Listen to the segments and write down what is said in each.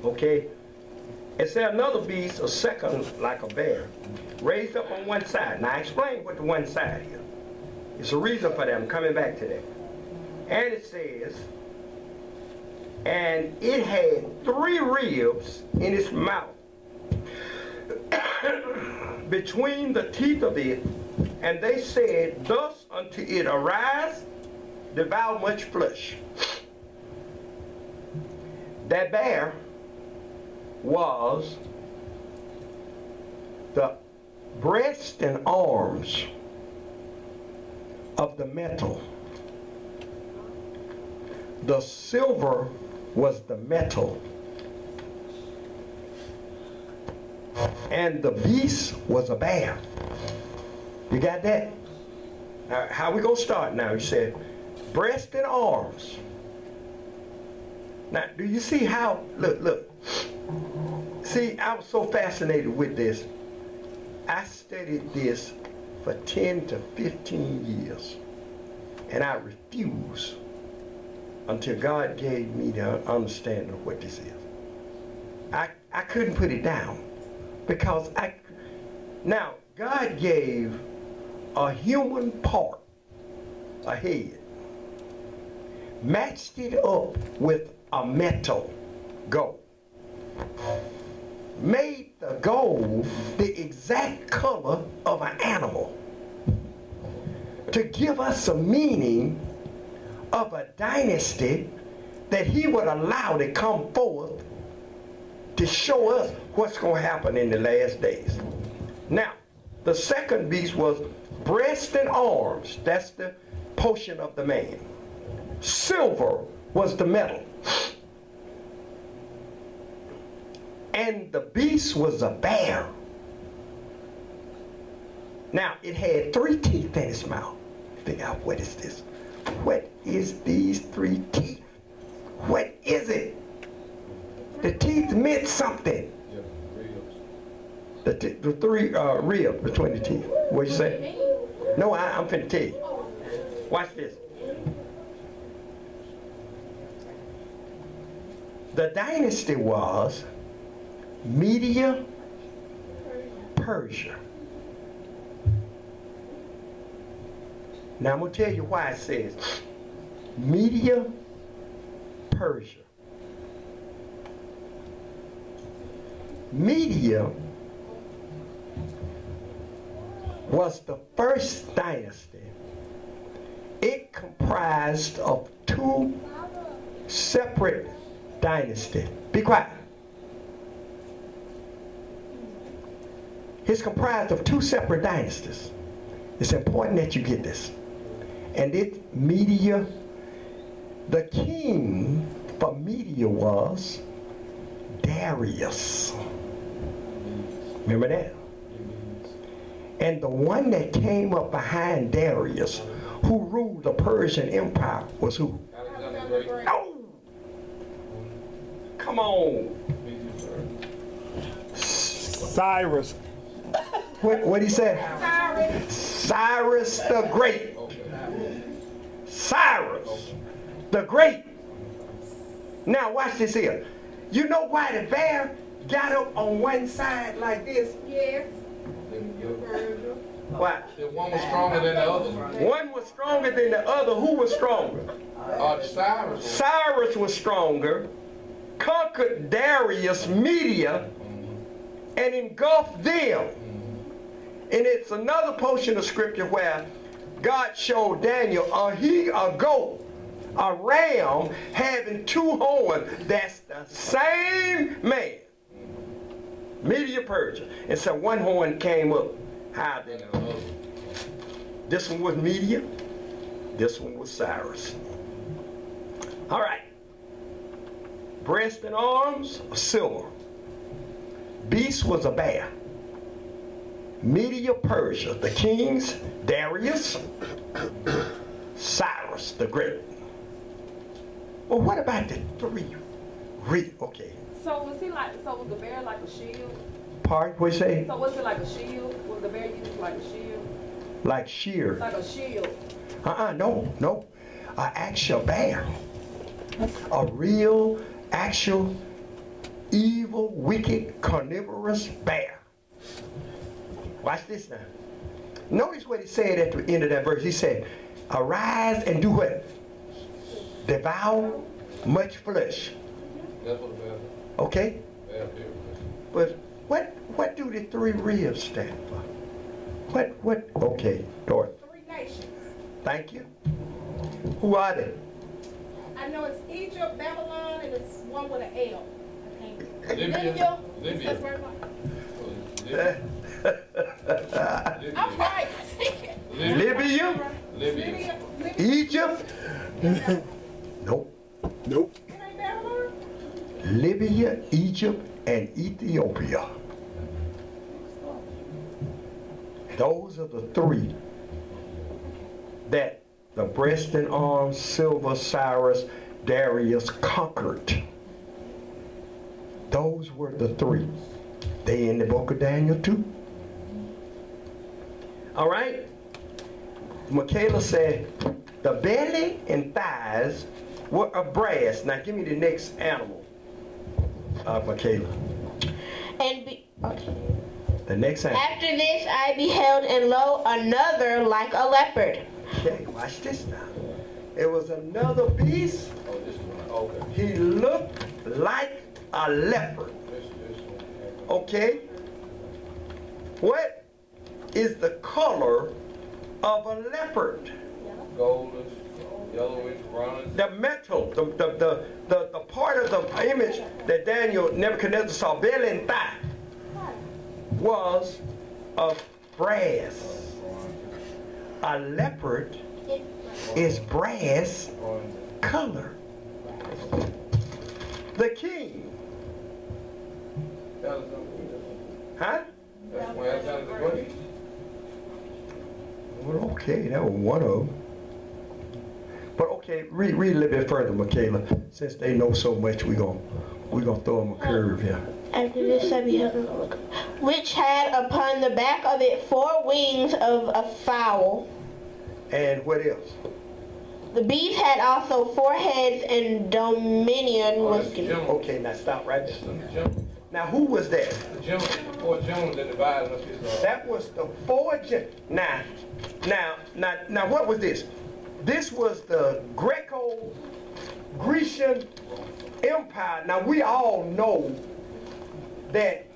Okay. It said another beast, a second like a bear, raised up on one side. Now, I explain what the one side is. It's a reason for that. I'm coming back to that. And it says, and it had 3 ribs in its mouth, between the teeth of it, and they said, thus unto it, arise, devour much flesh. That bear was the breast and arms of the metal. The silver was the metal. And the beast was a bear. You got that? Now, how we gonna start now? You said breast and arms. Now, do you see how, look. See, I was so fascinated with this. I studied this for 10 to 15 years. And I refused until God gave me the understanding of what this is. I couldn't put it down because now God gave a human part, a head, matched it up with a metal, gold, made the gold the exact color of an animal to give us a meaning of a dynasty that he would allow to come forth to show us what's going to happen in the last days. Now, the second beast was breast and arms. That's the portion of the man. Silver was the metal. And the beast was a bear. Now, it had 3 teeth in its mouth. Figure out, what is this? What is these 3 teeth? What is it? The teeth meant something. The 3 ribs between the teeth. What'd you say? No, I'm finna tell you. Watch this. The dynasty was Media, Persia. Now I'm going to tell you why it says Media, Persia. Media was the first dynasty. It comprised of 2 separate dynasties. Be quiet. It's comprised of 2 separate dynasties. It's important that you get this. And it, Media, the king for Media was Darius. Remember that? And the one that came up behind Darius, who ruled the Persian Empire, was who? Oh! Come on. Cyrus. What did he say? Cyrus the Great. Cyrus the Great. Now watch this here. You know why the bear got up on one side like this? Yes. Why? One was stronger than the other. One was stronger than the other. Who was stronger? Cyrus. Cyrus was stronger, conquered Darius, Media, and engulfed them. And it's another portion of scripture where God showed Daniel a goat, a ram having 2 horns. That's the same man. Media, Persia. And so one horn came up higher than the other. This one was Media. This one was Cyrus. All right. Breast and arms of silver. Beast was a bear. Media, Persia. The kings, Darius, Cyrus the Great. Well, what about the 3? Okay. So was the bear like a shield? Pardon, what you say? So was it like a shield? Was the bear used like a shield? Like shear? Like a shield. No. An actual bear. A real, actual, evil, wicked, carnivorous bear. Watch this now. Notice what he said at the end of that verse. He said, arise and do what? Devour much flesh. That's what the bear. Okay? Bear. But what do the three ribs stand for? What? Okay, Dorothy. 3 nations. Thank you. Who are they? I know it's Egypt, Babylon, and it's one with an L. I can't. Libya. That's Libya. where I'm right. Libya? Libya. Egypt? Nope. It ain't Babylon? Libya, Egypt, and Ethiopia. Those are the three that the breast and arms, Silver, Cyrus, Darius conquered. Those were the three. They in the book of Daniel too. All right? Michaela said, the belly and thighs were of brass. Now give me the next animal, Michaela. Okay. The next animal. After this I beheld, and lo, another like a leopard. Okay, watch this now. It was another beast. Oh, this one. Okay. He looked like a leopard. This one. Okay? What is the color of a leopard? Goldish, yellowish, brownish. The metal, the part of the image that Nebuchadnezzar saw, belly and thigh, was of brass. A leopard is brass color. The king. Huh? That's when Alexander the Great. Well, okay, that was one of them. But okay, read a little bit further, Michaela. Since they know so much, we're gonna throw them a curve here. After this I beheld, which had upon the back of it 4 wings of a fowl. And what else? The beast had also 4 heads, and dominion was given. Okay, now stop right there. The gentleman. Now who was that? The gentleman. 4 gentlemen that divided up his. That was the 4 Now what was this? This was the Greco-Grecian Empire. Now we all know that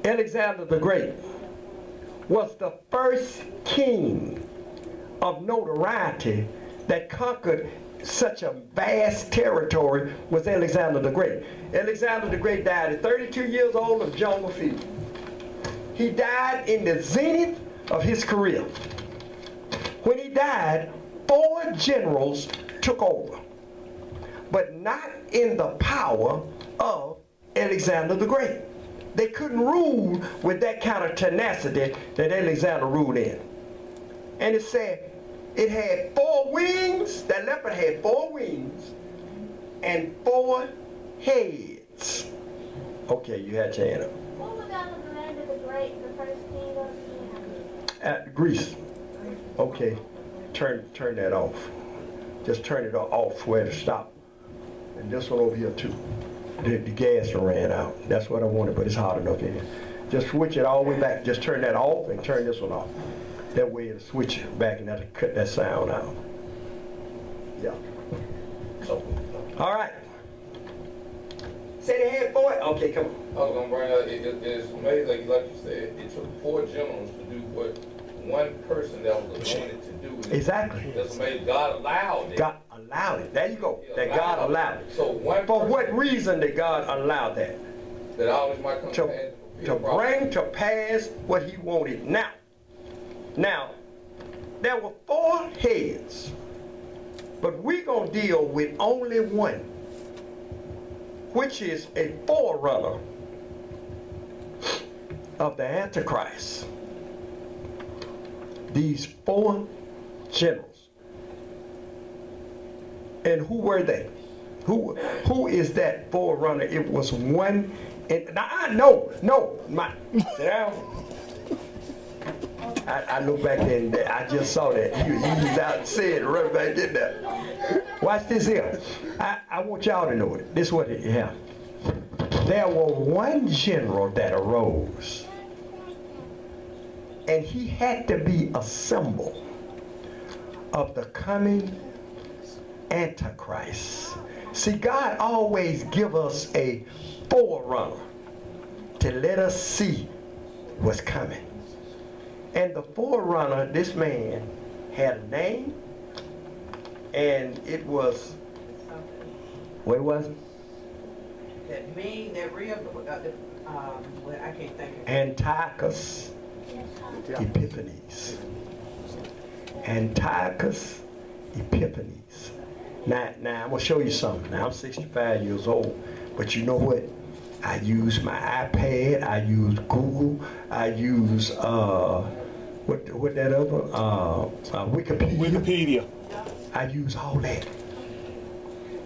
Alexander the Great was the first king of notoriety that conquered such a vast territory. Was Alexander the Great. Alexander the Great died at 32 years old of jungle fever. He died in the zenith of his career. When he died, 4 generals took over, but not in the power of Alexander the Great. They couldn't rule with that kind of tenacity that Alexander ruled in. And it said it had 4 wings. That leopard had 4 wings and 4 heads. Okay, you had your hand up. What was Alexander the Great, the first king of At Greece. Okay, turn that off. Just turn it off where to stop. And this one over here too. The gas ran out. That's what I wanted, but it's hot enough in here. Just switch it all the way back. Just turn that off and turn this one off. That way it'll switch it back and that'll cut that sound out. Yeah. So, all right. Say they had 4. Okay, come on. I was gonna bring out. It's amazing, like you said. It took 4 generals to do what one person that was anointed to do. Exactly. That's amazing. God allowed it. God allowed it. There you go. That God allowed it. So one For person what reason did God allow that? that always might come To bring to pass what he wanted. Now, there were 4 heads, but we're going to deal with only one, which is a forerunner of the Antichrist. These 4 generals. And who were they? Who is that forerunner? It was one. And now I know, sit down. I look back there and I just saw that. He was out and said right back in there. Watch this here. I want y'all to know it. This is what it happened. There was one general that arose, and he had to be a symbol of the coming Antichrist. See, God always give us a forerunner to let us see what's coming. And the forerunner, this man, had a name, and it was, what was it? That mean, that real, well, I can't think of it. Antiochus Epiphanes. Antiochus Epiphanes. Now I'm going to show you something. Now I'm 65 years old, but you know what? I use my iPad, I use Google, I use, what that other, Wikipedia. I use all that.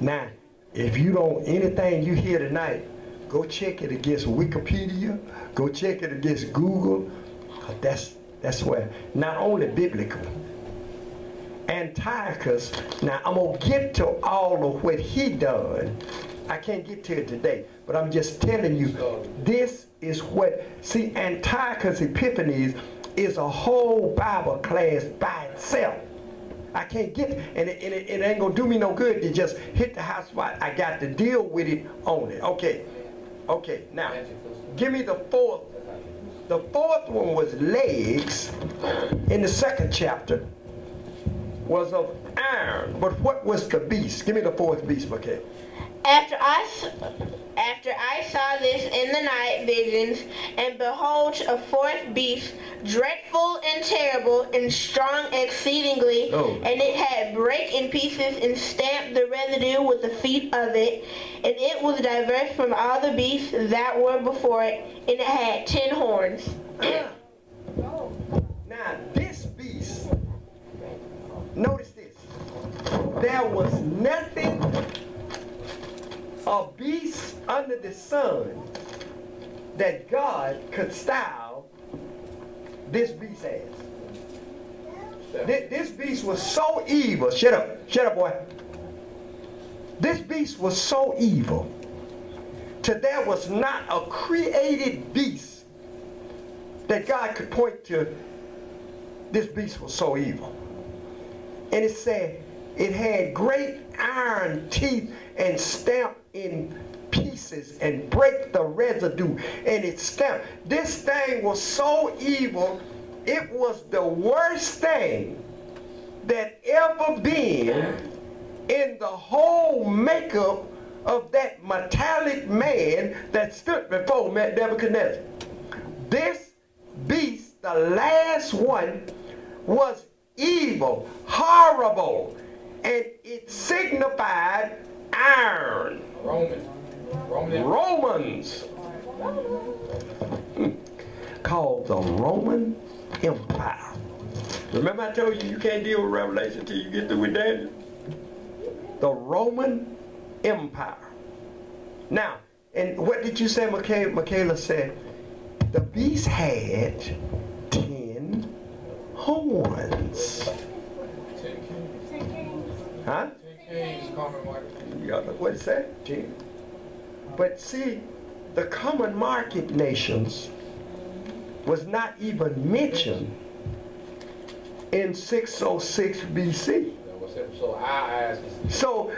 Now, if you don't, anything you hear tonight, go check it against Wikipedia, go check it against Google. That's where, not only biblical. Antiochus, now I'm going to get to all of what he done. I can't get to it today, but I'm just telling you, this is what, see, Antiochus Epiphanes is a whole Bible class by itself. I can't get, and it ain't gonna do me no good to just hit the hot spot. I got to deal with it on it. Okay, now, give me the fourth. The fourth one was legs in the second chapter, was of iron. But what was the beast? Give me the fourth beast, okay? After I saw this in the night visions, and behold, a fourth beast, dreadful and terrible, and strong exceedingly, and it had brake in pieces and stamped the residue with the feet of it, and it was diverse from all the beasts that were before it, and it had 10 horns. Now this beast, notice this, there was nothing a beast under the sun that God could style this beast as. This beast was so evil. Shut up, boy. This beast was so evil that there was not a created beast that God could point to. This beast was so evil. And it said it had great iron teeth and stamped in pieces and break the residue, and it stamped. This thing was so evil, it was the worst thing that ever been in the whole makeup of that metallic man that stood before Nebuchadnezzar. This beast, the last one, was evil, horrible, and it signified iron. Romans. Called the Roman Empire. Remember I told you can't deal with Revelation until you get through with Daniel? The Roman Empire. Now, and what did you say, Michaela said? The beast had 10 horns. 10 kings. Huh? 10 kings, common market. What it say? 10. But see, the common market nations was not even mentioned in 606 BC. So our eyes. So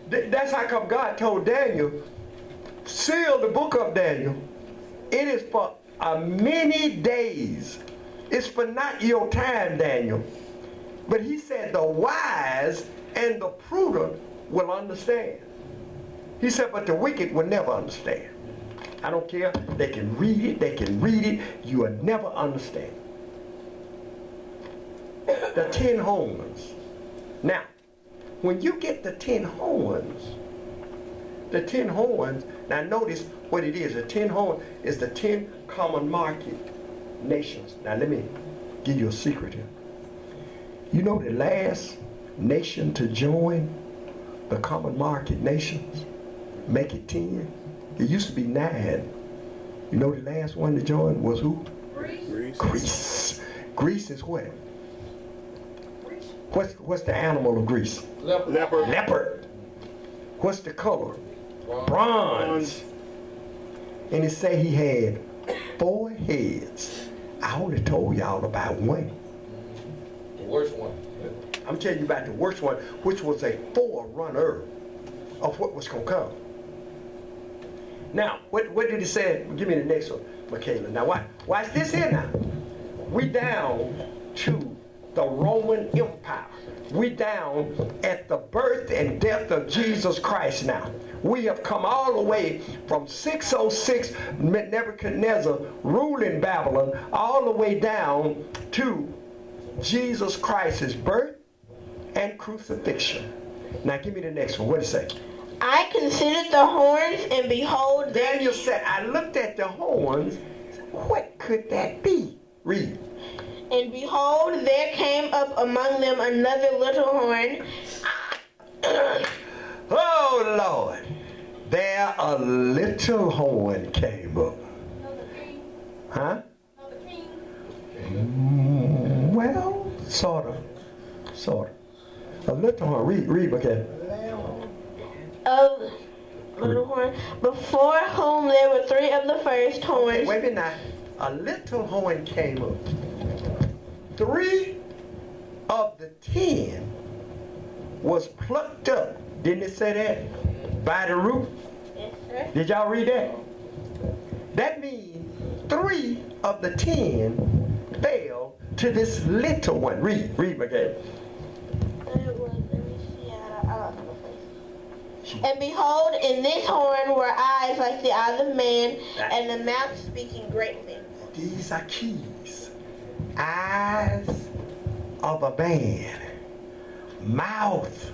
that's how come God told Daniel, seal the book of Daniel. It is for many days. It's for not your time, Daniel. But he said the wise and the prudent will understand. He said, but the wicked will never understand. I don't care. They can read it. You will never understand. The 10 horns. Now, when you get the 10 horns, now notice what it is. The 10 horns is the 10 common market nations. Now let me give you a secret here. You know the last nation to join the common market nations, make it 10. It used to be 9. You know the last one to join was who? Greece. Greece is what? What's the animal of Greece? Leopard. Leopard. What's the color? Bronze. Bronze. And it say he had 4 heads. I only told y'all about one. The worst one. I'm telling you about the worst one, which was a forerunner of what was going to come. Now, what did he say? Give me the next one, Michaela. Now, watch this here now. We down to the Roman Empire. We down at the birth and death of Jesus Christ now. We have come all the way from 606 Nebuchadnezzar ruling Babylon all the way down to Jesus Christ's birth and crucifixion. Now give me the next one. What did it say? I considered the horns, and behold, Daniel said, I looked at the horns. What could that be? Read. and behold, there came up among them another little horn. Oh Lord. There a little horn came up. Huh? Well, sort of. A little horn. Read, okay. Of little horn, before whom there were 3 of the first horns. Wait a minute now. A little horn came up. 3 of the 10 was plucked up. Didn't it say that? By the root. Yes, sir. Did y'all read that? That means 3 of the 10 fell to this little one. Read, Miguel. And behold, in this horn were eyes like the eyes of man, and the mouth speaking great things. These are keys. Eyes of a man. Mouth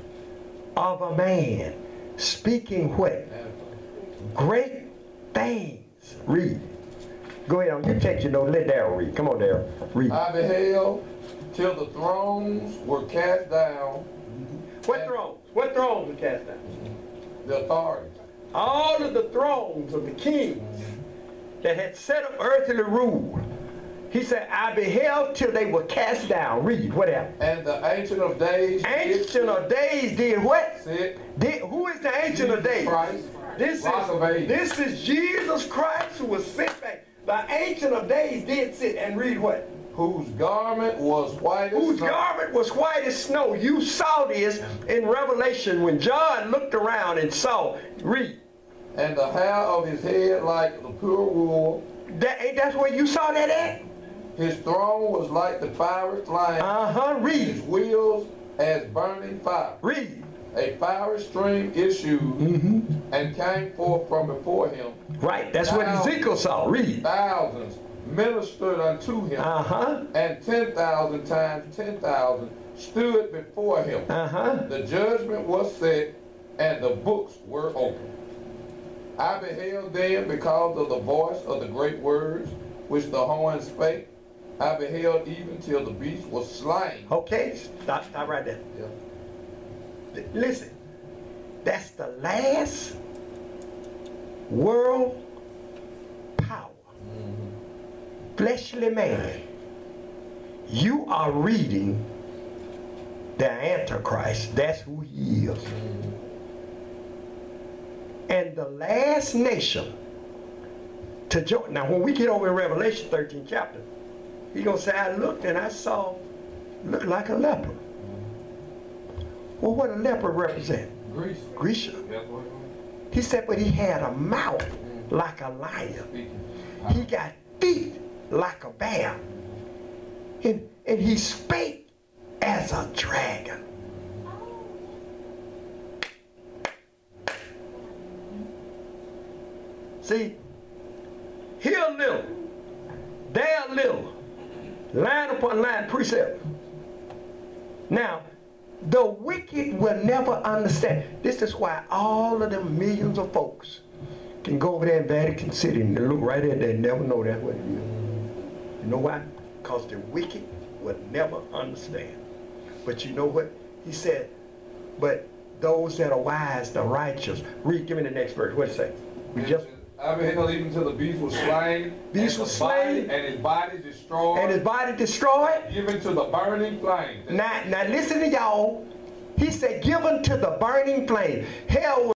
of a man. Speaking what? Great things. Read. Go ahead on. You take your note. Let Darryl read. Come on, Darryl. Read. I beheld till the thrones were cast down. What thrones? What thrones were cast down? The authority. All of the thrones of the kings that had set up earthly rule. He said, I beheld till they were cast down. Read, what happened? And the Ancient of Days. Ancient of Days did what? Sit. Who is the Ancient of Days? Christ. This is Jesus Christ who was sent back. The Ancient of Days did sit and read what? Whose garment was white as Whose snow. garment was white as snow. You saw this in Revelation when John looked around and saw. Read. And the hair of his head like the pure wool. That's where you saw that at? His throne was like the fiery flame. Read. His wheels as burning fire. Read. A fiery stream issued and came forth from before him. Right, that's what Ezekiel saw. Read. Thousands ministered unto him. And 10,000 times 10,000 stood before him. The judgment was set and the books were opened. I beheld them because of the voice of the great words which the horn spake. I beheld even till the beast was slain. Okay, stop right there. Yeah. Listen, that's the last world power. Fleshly man. You are reading the Antichrist. That's who he is. And the last nation to join. Now, when we get over in Revelation 13 chapter, he's going to say, I looked and I saw, looked like a leper. Well, what a leper represent? Grecia. He said, but he had a mouth like a lion. He got feet like a bear. And he spake as a dragon. See, here a little, there a little, line upon line, precept. Now, the wicked will never understand. This is why all of them millions of folks can go over there in Vatican City and look right at that and never know that's what it is. You know why? Because the wicked will never understand. But you know what? He said, but those that are wise, the righteous. Read, give me the next verse. What does it say? We just I mean, even till the beast was slain. Beast was slain. And his body destroyed. And his body destroyed. Given to the burning flame. Now listen to y'all. He said, given to the burning flame. Hell